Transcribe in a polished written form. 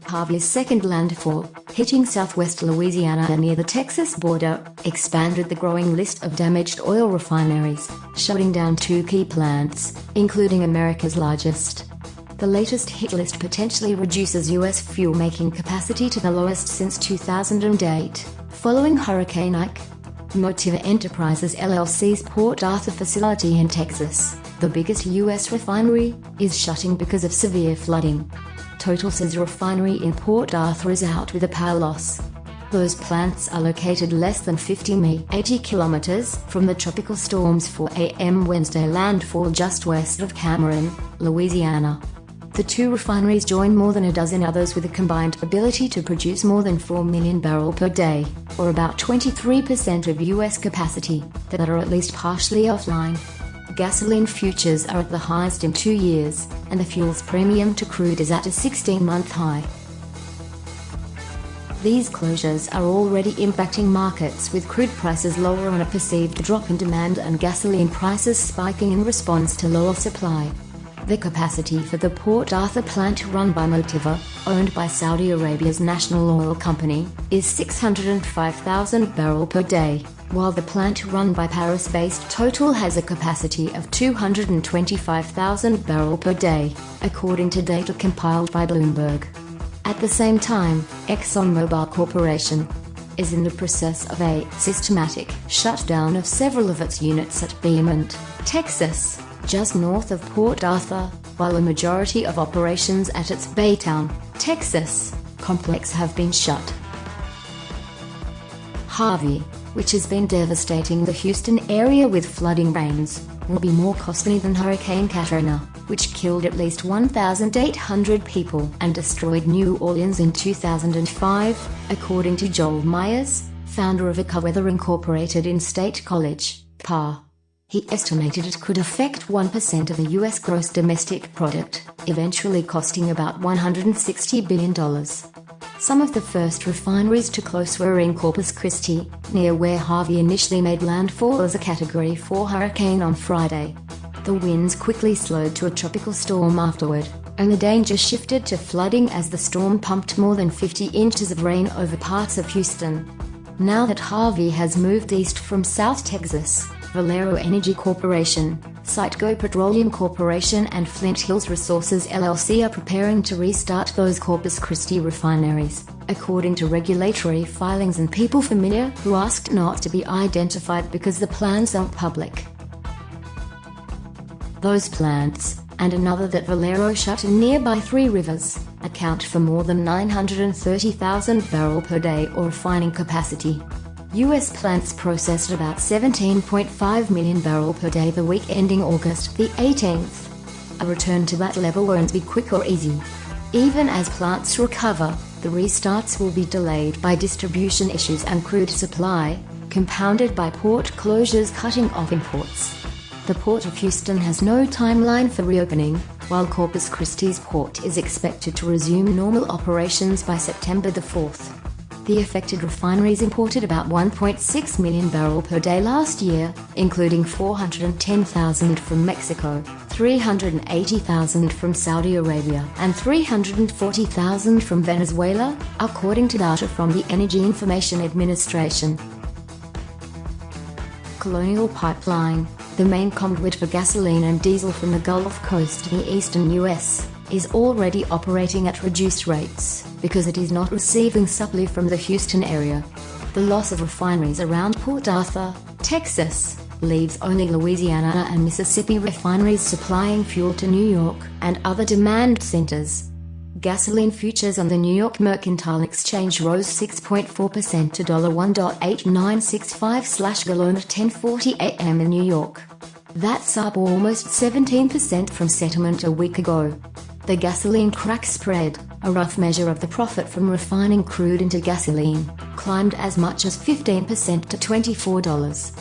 Harvey's second landfall, hitting southwest Louisiana near the Texas border, expanded the growing list of damaged oil refineries, shutting down 2 key plants, including America's largest. The latest hit list potentially reduces U.S. fuel-making capacity to the lowest since 2008, following Hurricane Ike. Motiva Enterprises LLC's Port Arthur facility in Texas, the biggest U.S. refinery, is shutting because of severe flooding. Total's refinery in Port Arthur is out with a power loss. Those plants are located less than 50 mi 80 kilometers from the tropical storm's 4 a.m. Wednesday landfall just west of Cameron, Louisiana. The 2 refineries join more than a dozen others with a combined ability to produce more than 4 million barrels per day, or about 23% of U.S. capacity, that are at least partially offline. Gasoline futures are at the highest in 2 years, and the fuel's premium to crude is at a 16-month high. These closures are already impacting markets, with crude prices lower on a perceived drop in demand and gasoline prices spiking in response to lower supply. The capacity for the Port Arthur plant, run by Motiva, owned by Saudi Arabia's national oil company, is 605,000 barrels per day, while the plant run by Paris-based Total has a capacity of 225,000 barrels per day, according to data compiled by Bloomberg. At the same time, ExxonMobil Corporation is in the process of a systematic shutdown of several of its units at Beaumont, Texas, just north of Port Arthur, while a majority of operations at its Baytown, Texas, complex have been shut. Harvey, which has been devastating the Houston area with flooding rains, will be more costly than Hurricane Katrina, which killed at least 1,800 people and destroyed New Orleans in 2005, according to Joel Myers, founder of AccuWeather Incorporated in State College, PA. He estimated it could affect 1% of the U.S. gross domestic product, eventually costing about $160 billion. Some of the first refineries to close were in Corpus Christi, near where Harvey initially made landfall as a Category 4 hurricane on Friday. The winds quickly slowed to a tropical storm afterward, and the danger shifted to flooding as the storm pumped more than 50 inches of rain over parts of Houston. Now that Harvey has moved east from South Texas, Valero Energy Corporation, Citgo Petroleum Corporation and Flint Hills Resources LLC are preparing to restart those Corpus Christi refineries, according to regulatory filings and people familiar who asked not to be identified because the plans aren't public. Those plants, and another that Valero shut in nearby Three Rivers, account for more than 930,000 barrels per day or refining capacity. U.S. plants processed about 17.5 million barrels per day the week ending August the 18th. A return to that level won't be quick or easy. Even as plants recover, the restarts will be delayed by distribution issues and crude supply, compounded by port closures cutting off imports. The Port of Houston has no timeline for reopening, while Corpus Christi's port is expected to resume normal operations by September the 4th. The affected refineries imported about 1.6 million barrels per day last year, including 410,000 from Mexico, 380,000 from Saudi Arabia, and 340,000 from Venezuela, according to data from the Energy Information Administration. Colonial Pipeline, the main conduit for gasoline and diesel from the Gulf Coast to the eastern U.S., is already operating at reduced rates, because it is not receiving supply from the Houston area. The loss of refineries around Port Arthur, Texas, leaves only Louisiana and Mississippi refineries supplying fuel to New York and other demand centers. Gasoline futures on the New York Mercantile Exchange rose 6.4% to $1.8965/gallon at 10:40 a.m. in New York. That's up almost 17% from settlement a week ago. The gasoline crack spread, a rough measure of the profit from refining crude into gasoline, climbed as much as 15% to $24.